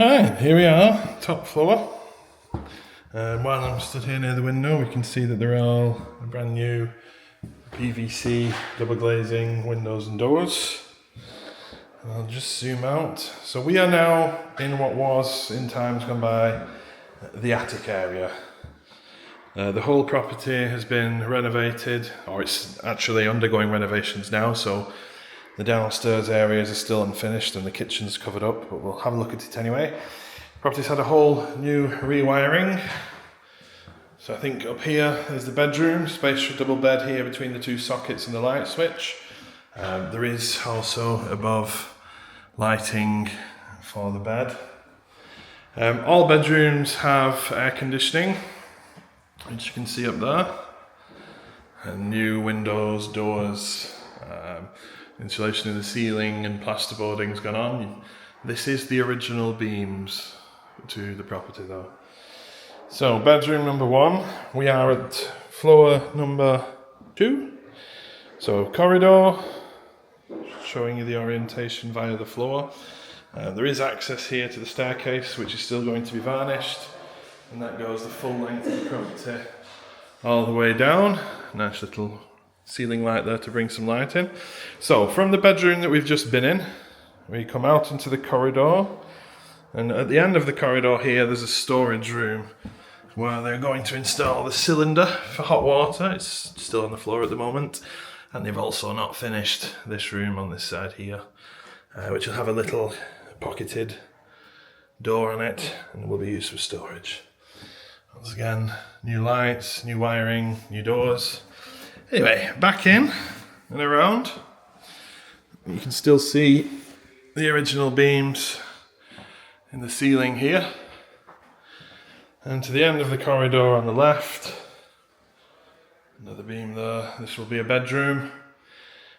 Alright, here we are, top floor. While I'm stood here near the window, we can see that they're all brand new PVC double glazing windows and doors. I'll just zoom out. So we are now in what was, in times gone by, the attic area. The whole property has been renovated, or it's actually undergoing renovations now, so the downstairs areas are still unfinished and the kitchen's covered up, but we'll have a look at it anyway. The property's had a whole new rewiring. So I think up here is the bedroom, space for a double bed here between the two sockets and the light switch. There is also above lighting for the bed. All bedrooms have air conditioning, which you can see up there. And new windows, doors, insulation in the ceiling and plasterboarding's gone on. This is the original beams to the property though. So bedroom number 1, we are at floor number 2. So corridor, showing you the orientation via the floor. There is access here to the staircase, which is still going to be varnished, and that goes the full length of the property all the way down. Nice little ceiling light there to bring some light in. So from the bedroom that we've just been in, we come out into the corridor, and at the end of the corridor here there's a storage room where they're going to install the cylinder for hot water. It's still on the floor at the moment, and they've also not finished this room on this side here, which will have a little pocketed door on it and will be used for storage. Once again, new lights, new wiring, new doors. Anyway, back in and around, you can still see the original beams in the ceiling here. And to the end of the corridor on the left, another beam there. This will be a bedroom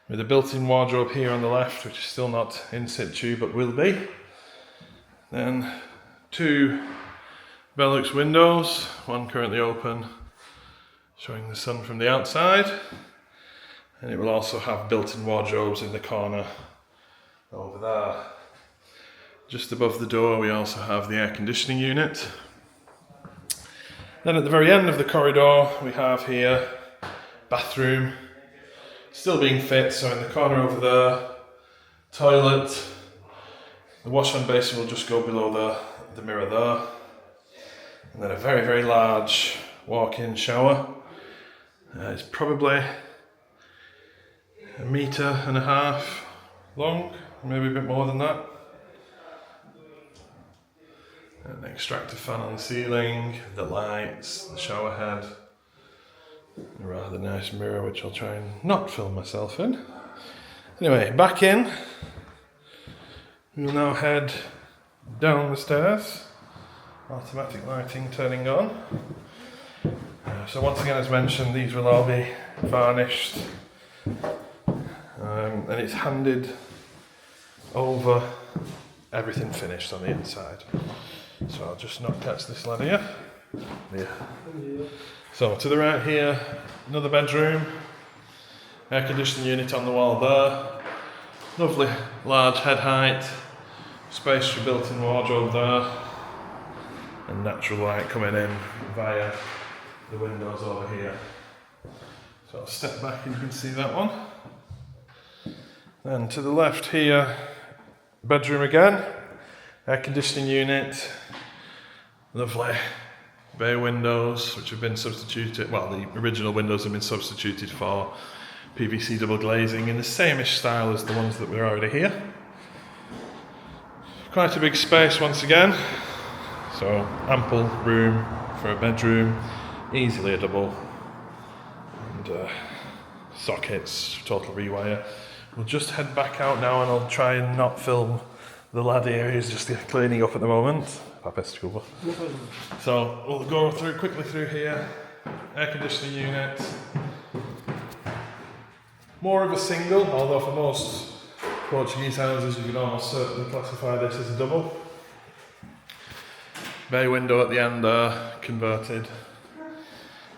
with a built-in wardrobe here on the left, which is still not in situ but will be. Then 2 Velux windows, one currently open, showing the sun from the outside, and it will also have built-in wardrobes in the corner over there. Just above the door we also have the air conditioning unit. Then at the very end of the corridor we have here bathroom, still being fit, so in the corner over there, toilet, the wash hand basin will just go below the mirror there, and then a very, very large walk-in shower. It's probably 1.5 meters long, maybe a bit more than that. An extractor fan on the ceiling, the lights, the shower head, a rather nice mirror which I'll try and not film myself in. Anyway, back in. We will now head down the stairs. Automatic lighting turning on. So once again, as mentioned, these will all be varnished, and it's handed over everything finished on the inside. So I'll just not catch this lad here. Yeah. So to the right here, another bedroom, air conditioning unit on the wall there, lovely large head height, space for built-in wardrobe there, and natural light coming in via the windows over here. So I'll step back and you can see that one. Then to the left here, bedroom again, air conditioning unit, lovely bay windows which have been substituted, well, the original windows have been substituted for PVC double glazing in the same-ish style as the ones that were already here. Quite a big space once again, so ample room for a bedroom, easily a double, and sockets, total rewire. We'll just head back out now and I'll try and not film the lad here who's just cleaning up at the moment. So we'll go quickly through here. Air conditioning unit. More of a single, although for most Portuguese houses you can almost certainly classify this as a double. Bay window at the end there, converted.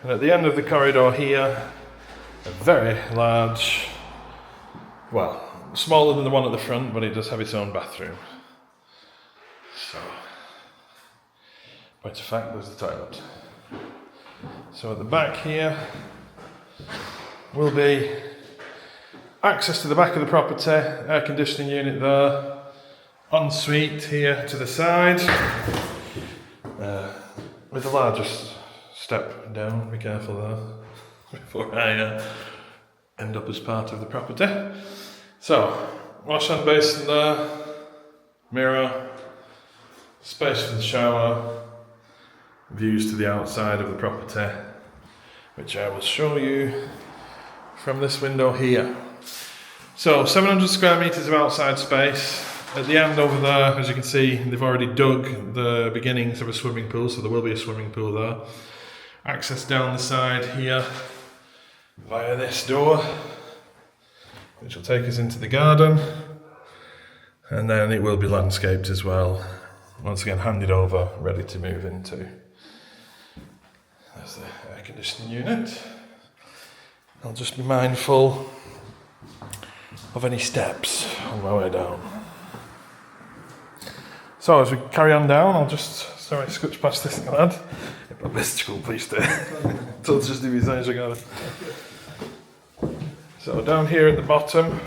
And at the end of the corridor here, a very large, well, smaller than the one at the front, but it does have its own bathroom. So But in fact, there's the toilet. So at the back here will be access to the back of the property, air conditioning unit there, ensuite here to the side, with the largest step down. Be careful there before I end up as part of the property. So, wash hand basin there, mirror, space for the shower, views to the outside of the property, which I will show you from this window here. So 700 square metres of outside space. At the end over there, as you can see, they've already dug the beginnings of a swimming pool, so there will be a swimming pool there. Access down the side here via this door, which will take us into the garden, and then it will be landscaped as well. Once again, handed over, ready to move into. There's the air conditioning unit. I'll just be mindful of any steps on my way down. So as we carry on down, I'll just, scooch past this lad. But mystical, please do. So just do his eyes again. So down here at the bottom,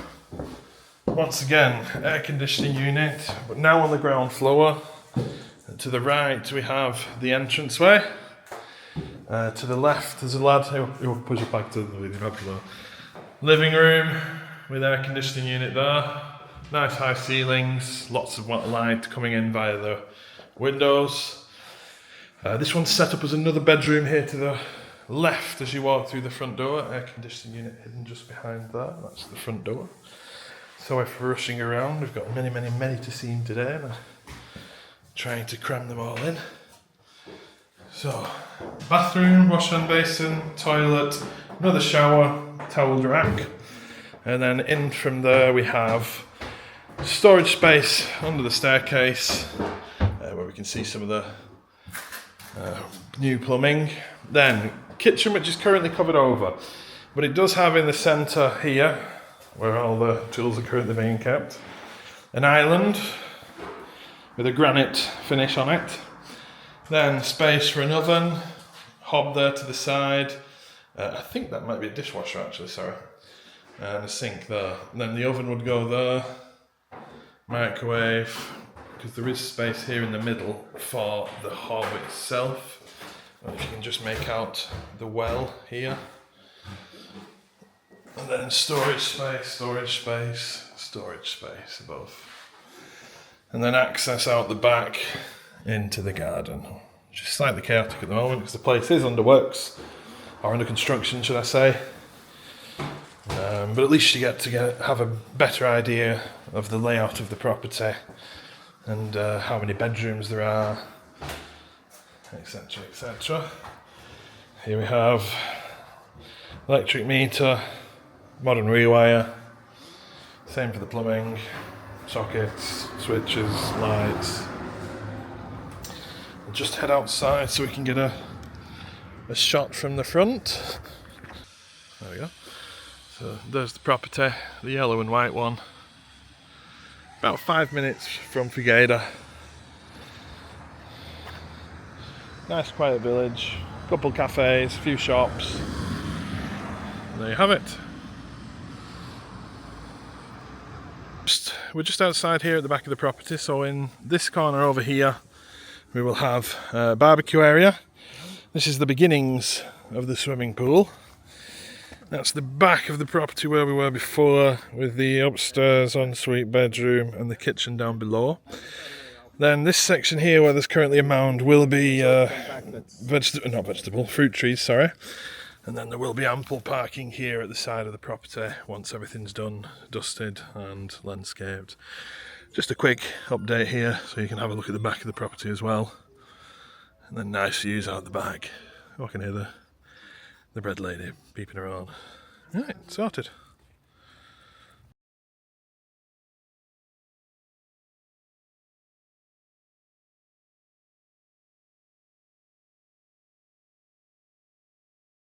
once again, air conditioning unit, but now on the ground floor. And to the right, we have the entranceway. To the left, there's a lad who will push it back to the living room with air conditioning unit there. Nice high ceilings, lots of light coming in via the windows. This one's set up as another bedroom here to the left as you walk through the front door. Air conditioning unit hidden just behind there. That's the front door. So if we're rushing around, we've got many to see today, and I'm trying to cram them all in. So, bathroom, wash hand basin, toilet, another shower, towel rack, and then in from there we have storage space under the staircase, where we can see some of the new plumbing. Then kitchen, which is currently covered over, but it does have in the centre here, where all the tools are currently being kept, an island with a granite finish on it. Then space for an oven, hob there to the side. I think that might be a dishwasher actually, sorry. And a sink there. And then the oven would go there. Microwave, because there is space here in the middle for the hob itself. If you can just make out the well here. And then storage space above. And then access out the back into the garden. Which is slightly chaotic at the moment because the place is under works, or under construction should I say. But at least you get to have a better idea of the layout of the property and how many bedrooms there are, etc, etc. Here we have electric meter, modern rewire, same for the plumbing, sockets, switches, lights. We'll just head outside so we can get a shot from the front. There we go. So there's the property, the yellow and white one. About 5 minutes from Figueira. Nice quiet village, couple cafes, a few shops. And there you have it. We're just outside here at the back of the property, so in this corner over here we will have a barbecue area. This is the beginnings of the swimming pool. That's the back of the property where we were before, with the upstairs ensuite bedroom and the kitchen down below. Then this section here where there's currently a mound will be fruit trees, sorry. And then there will be ample parking here at the side of the property once everything's done, dusted and landscaped. Just a quick update here so you can have a look at the back of the property as well. And then nice views out the back. I can hear the bread lady peeping around. Right, sorted.